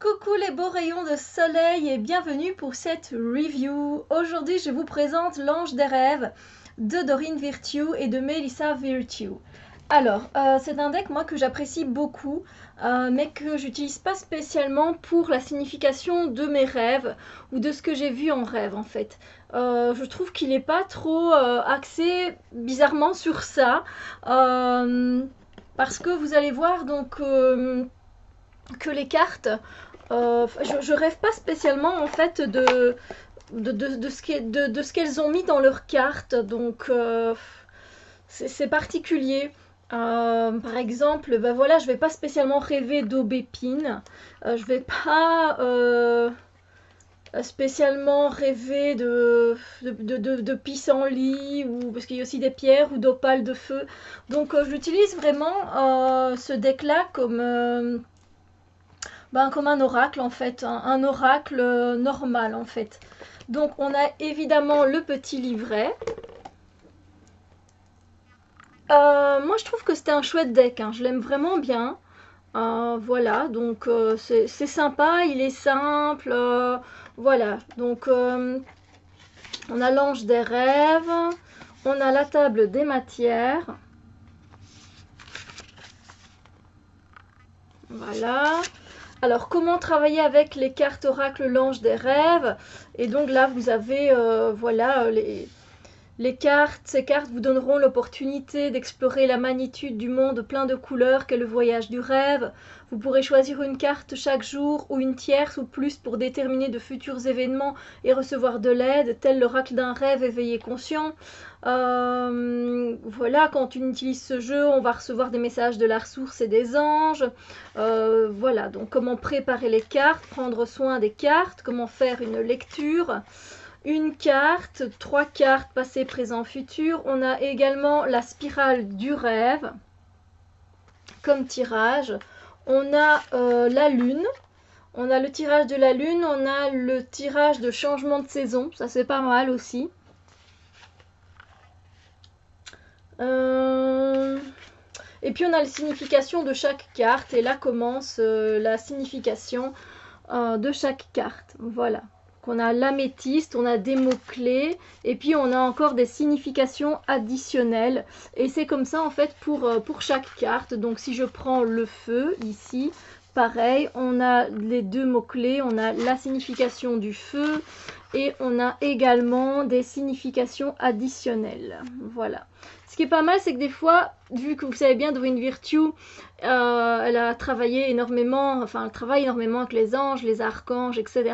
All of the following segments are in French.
Coucou les beaux rayons de soleil et bienvenue pour cette review. Aujourd'hui je vous présente l'Ange des rêves de Doreen Virtue et de Melissa Virtue. Alors c'est un deck moi que j'apprécie beaucoup mais que j'utilise pas spécialement pour la signification de mes rêves ou de ce que j'ai vu en rêve en fait. Je trouve qu'il n'est pas trop axé bizarrement sur ça parce que vous allez voir donc que les cartes je rêve pas spécialement en fait de ce qu'elles ont mis dans leurs cartes, donc c'est particulier. Par exemple, ben voilà, je vais pas spécialement rêver d'aubépine, je vais pas spécialement rêver de pissenlit, ou parce qu'il y a aussi des pierres ou d'opales de feu. Donc j'utilise vraiment ce deck là comme un oracle en fait, un oracle normal en fait. Donc on a évidemment le petit livret. Moi je trouve que c'était un chouette deck, hein. Je l'aime vraiment bien. Voilà, donc c'est sympa, il est simple. Voilà, donc on a l'ange des rêves, on a la table des matières. Voilà. Alors, comment travailler avec les cartes oracle l'ange des rêves? Et donc là, vous avez voilà, les cartes. Ces cartes vous donneront l'opportunité d'explorer la magnitude du monde plein de couleurs qu'est le voyage du rêve. Vous pourrez choisir une carte chaque jour ou une tierce ou plus pour déterminer de futurs événements et recevoir de l'aide, tel l'oracle d'un rêve éveillé conscient. Voilà, quand on utilise ce jeu, on va recevoir des messages de la ressource et des anges. Voilà, donc comment préparer les cartes, prendre soin des cartes, comment faire une lecture. Une carte, 3 cartes passé, présent, futur. On a également la spirale du rêve comme tirage. On a la lune. On a le tirage de la lune. On a le tirage de changement de saison. Ça c'est pas mal aussi. Et puis on a la signification de chaque carte. Et là commence la signification de chaque carte. Voilà. On a l'améthyste, on a des mots-clés, et puis on a encore des significations additionnelles. Et c'est comme ça en fait pour chaque carte. Donc si je prends le feu ici, pareil, on a les deux mots-clés, on a la signification du feu, et on a également des significations additionnelles. Voilà. Ce qui est pas mal, c'est que des fois, vu que vous savez bien, Doreen Virtue, elle a travaillé énormément, enfin elle travaille énormément avec les anges, les archanges, etc.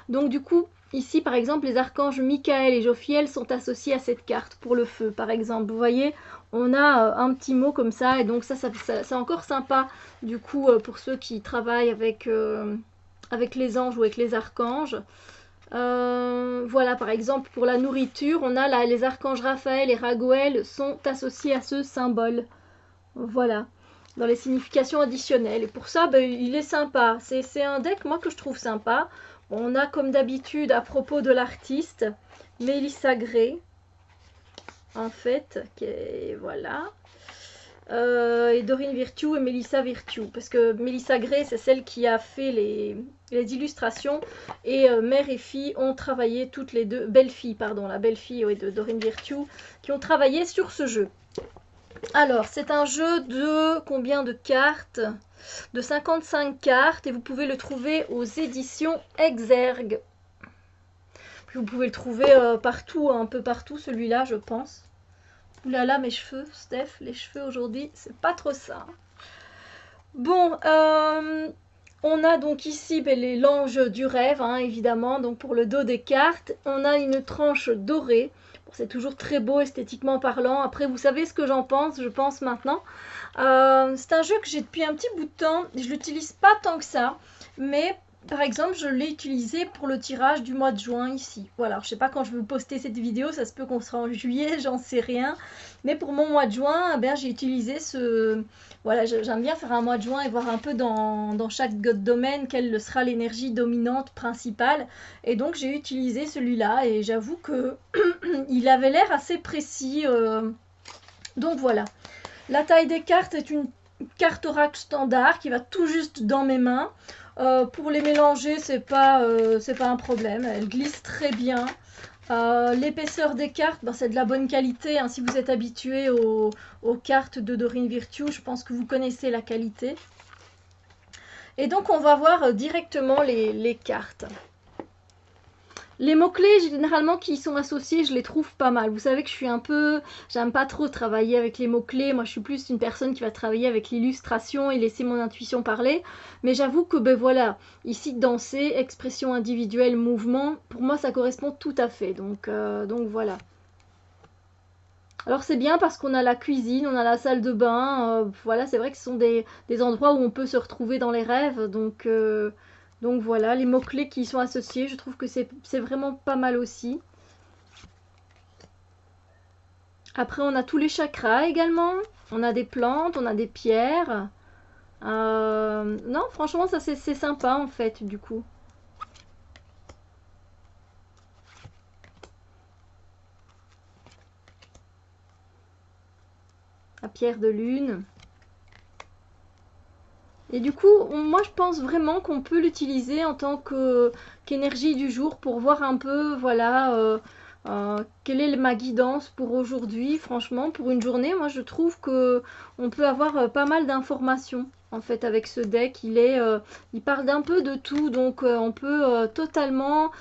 Donc du coup, ici par exemple, les archanges Michael et Jophiel sont associés à cette carte pour le feu, par exemple. Vous voyez, on a un petit mot comme ça, et donc ça c'est encore sympa, du coup, pour ceux qui travaillent avec les anges ou avec les archanges. Voilà, par exemple, pour la nourriture, on a là, les archanges Raphaël et Raguel sont associés à ce symbole. Voilà, dans les significations additionnelles. Et pour ça, ben, il est sympa. C'est un deck, moi, que je trouve sympa. On a, comme d'habitude, à propos de l'artiste, Melissa Gray, en fait, qui est, voilà. Et Doreen Virtue et Melissa Virtue, parce que Melissa Gray c'est celle qui a fait les illustrations, et mère et fille ont travaillé toutes les deux, belle-fille pardon, la belle-fille de Doreen Virtue, qui ont travaillé sur ce jeu. Alors c'est un jeu de combien de cartes? De 55 cartes, et vous pouvez le trouver aux éditions Exergue. Puis vous pouvez le trouver partout, un peu partout, celui-là je pense. Oulala, mes cheveux, Steph, les cheveux aujourd'hui, c'est pas trop ça. Bon, on a donc ici l'ange du rêve, hein, évidemment. Donc pour le dos des cartes, on a une tranche dorée. Bon, c'est toujours très beau esthétiquement parlant. Après, vous savez ce que j'en pense, je pense maintenant. C'est un jeu que j'ai depuis un petit bout de temps. Je l'utilise pas tant que ça, mais par exemple, je l'ai utilisé pour le tirage du mois de juin ici. Voilà, je sais pas quand je vais vous poster cette vidéo, ça se peut qu'on sera en juillet, j'en sais rien. Mais pour mon mois de juin, ben, j'ai utilisé ce... Voilà, j'aime bien faire un mois de juin et voir un peu dans chaque domaine quelle sera l'énergie dominante principale. Et donc j'ai utilisé celui-là, et j'avoue que il avait l'air assez précis. Donc voilà. La taille des cartes est une carte oracle standard qui va tout juste dans mes mains. Pour les mélanger, c'est pas un problème. Elles glissent très bien. L'épaisseur des cartes, ben, c'est de la bonne qualité. Hein. Si vous êtes habitué aux cartes de Dorine Virtue, je pense que vous connaissez la qualité. Et donc, on va voir directement les cartes. Les mots-clés, généralement, qui y sont associés, je les trouve pas mal. Vous savez que je suis un peu... J'aime pas trop travailler avec les mots-clés. Moi, je suis plus une personne qui va travailler avec l'illustration et laisser mon intuition parler. Mais j'avoue que, ben voilà, ici, danser, expression individuelle, mouvement, pour moi, ça correspond tout à fait. Donc voilà. Alors, c'est bien parce qu'on a la cuisine, on a la salle de bain. Voilà, c'est vrai que ce sont des endroits où on peut se retrouver dans les rêves. Donc voilà, les mots-clés qui y sont associés, je trouve que c'est vraiment pas mal aussi. Après, on a tous les chakras également. On a des plantes, on a des pierres. Non, franchement, ça c'est sympa en fait, du coup. La pierre de lune. Et du coup, moi je pense vraiment qu'on peut l'utiliser en tant qu'énergie du jour pour voir un peu, voilà, quelle est ma guidance pour aujourd'hui. Franchement, pour une journée, moi je trouve que on peut avoir pas mal d'informations. En fait, avec ce deck, il parle d'un peu de tout, donc on peut totalement,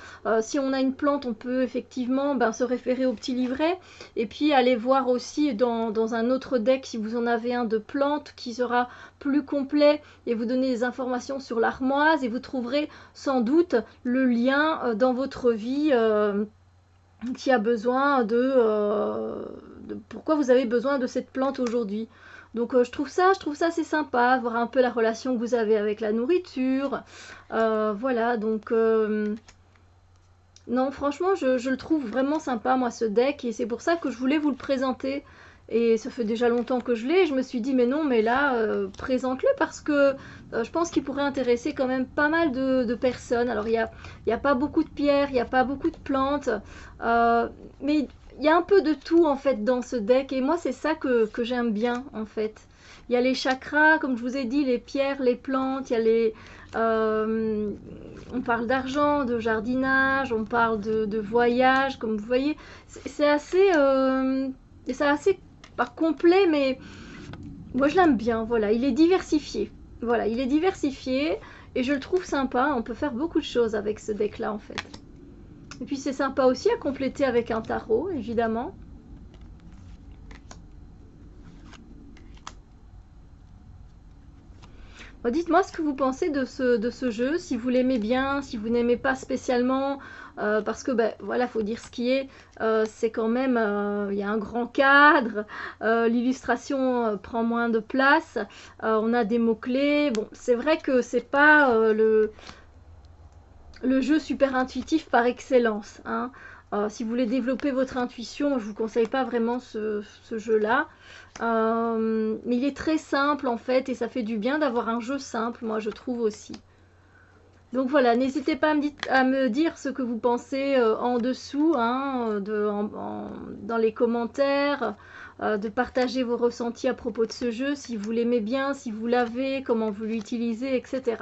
si on a une plante, on peut effectivement se référer au petit livret, et puis aller voir aussi dans un autre deck, si vous en avez un de plantes, qui sera plus complet, et vous donner des informations sur l'armoise, et vous trouverez sans doute le lien dans votre vie qui a besoin de pourquoi vous avez besoin de cette plante aujourd'hui. Donc je trouve ça assez sympa, voir un peu la relation que vous avez avec la nourriture. Voilà, donc non, franchement, je le trouve vraiment sympa, moi, ce deck, et c'est pour ça que je voulais vous le présenter. Et ça fait déjà longtemps que je l'ai, je me suis dit, mais non, mais là, présente-le, parce que je pense qu'il pourrait intéresser quand même pas mal de personnes. Alors, il y a pas beaucoup de pierres, il n'y a pas beaucoup de plantes, mais il y a un peu de tout, en fait, dans ce deck, et moi, c'est ça que j'aime bien, en fait. Il y a les chakras, comme je vous ai dit, les pierres, les plantes, il y a les... on parle d'argent, de jardinage, on parle de voyage, comme vous voyez. C'est assez pas complet, mais moi je l'aime bien. Voilà, il est diversifié. Voilà, il est diversifié et je le trouve sympa. On peut faire beaucoup de choses avec ce deck-là en fait. Et puis c'est sympa aussi à compléter avec un tarot, évidemment. Dites-moi ce que vous pensez de ce jeu, si vous l'aimez bien, si vous n'aimez pas spécialement, parce que ben, voilà, faut dire ce qui est, c'est quand même, il y a un grand cadre, l'illustration prend moins de place, on a des mots-clés, bon, c'est vrai que c'est pas le jeu super intuitif par excellence, hein. Si vous voulez développer votre intuition, je vous conseille pas vraiment ce jeu-là. Mais il est très simple en fait et ça fait du bien d'avoir un jeu simple, moi je trouve aussi. Donc voilà, n'hésitez pas à me dire ce que vous pensez en dessous, hein, dans les commentaires, de partager vos ressentis à propos de ce jeu, si vous l'aimez bien, si vous l'avez, comment vous l'utilisez, etc.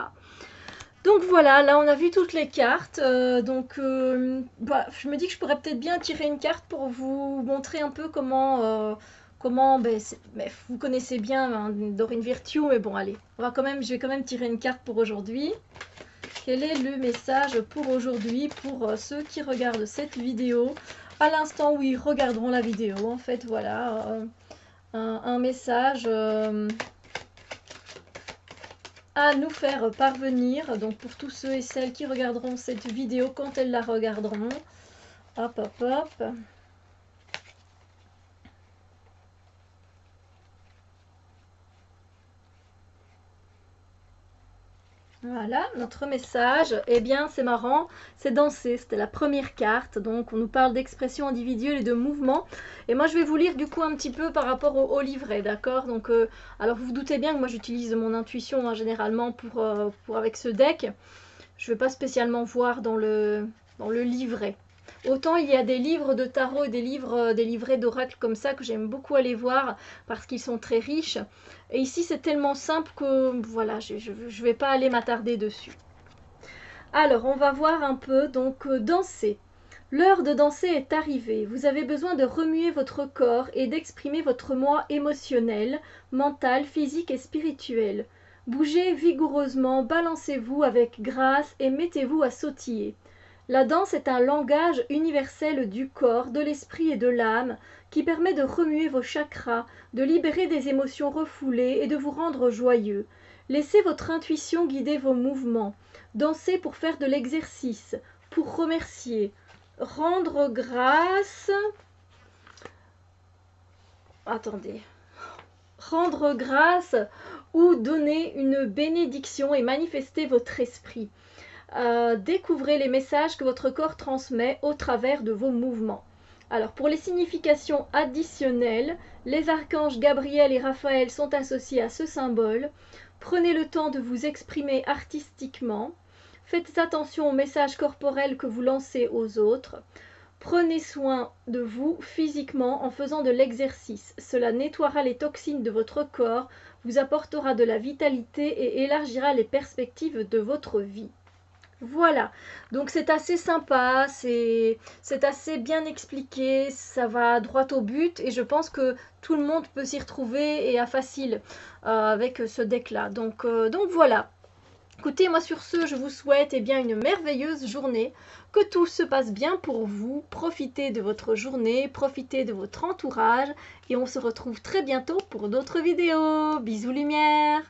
Donc voilà, là on a vu toutes les cartes, je me dis que je pourrais peut-être bien tirer une carte pour vous montrer un peu comment, vous connaissez bien hein, Dorine Virtue, mais bon allez, je vais quand même tirer une carte pour aujourd'hui. Quel est le message pour aujourd'hui pour ceux qui regardent cette vidéo à l'instant où ils regarderont la vidéo, en fait voilà, un message... à nous faire parvenir, donc pour tous ceux et celles qui regarderont cette vidéo quand elles la regarderont. Hop, hop, hop. Voilà, notre message, eh bien c'est marrant, c'est danser, c'était la première carte, donc on nous parle d'expression individuelle et de mouvement, et moi je vais vous lire du coup un petit peu par rapport au livret, d'accord, donc alors vous vous doutez bien que moi j'utilise mon intuition hein, généralement pour avec ce deck, je ne vais pas spécialement voir dans le livret. Autant il y a des livres de tarot et des livrets d'oracle comme ça que j'aime beaucoup aller voir parce qu'ils sont très riches. Et ici c'est tellement simple que voilà, je ne vais pas aller m'attarder dessus. Alors on va voir un peu, donc danser. L'heure de danser est arrivée. Vous avez besoin de remuer votre corps et d'exprimer votre moi émotionnel, mental, physique et spirituel. Bougez vigoureusement, balancez-vous avec grâce et mettez-vous à sautiller. La danse est un langage universel du corps, de l'esprit et de l'âme qui permet de remuer vos chakras, de libérer des émotions refoulées et de vous rendre joyeux. Laissez votre intuition guider vos mouvements. Dansez pour faire de l'exercice, pour remercier, rendre grâce. Attendez. Rendre grâce ou donner une bénédiction et manifester votre esprit. Découvrez les messages que votre corps transmet au travers de vos mouvements. Alors pour les significations additionnelles, les archanges Gabriel et Raphaël sont associés à ce symbole. Prenez le temps de vous exprimer artistiquement. Faites attention aux messages corporels que vous lancez aux autres. Prenez soin de vous physiquement en faisant de l'exercice. Cela nettoiera les toxines de votre corps, vous apportera de la vitalité et élargira les perspectives de votre vie. Voilà, donc c'est assez sympa, c'est assez bien expliqué, ça va droit au but et je pense que tout le monde peut s'y retrouver et à facile avec ce deck-là. Donc voilà. Écoutez, moi sur ce, je vous souhaite bien une merveilleuse journée, que tout se passe bien pour vous, profitez de votre journée, profitez de votre entourage et on se retrouve très bientôt pour d'autres vidéos. Bisous lumière!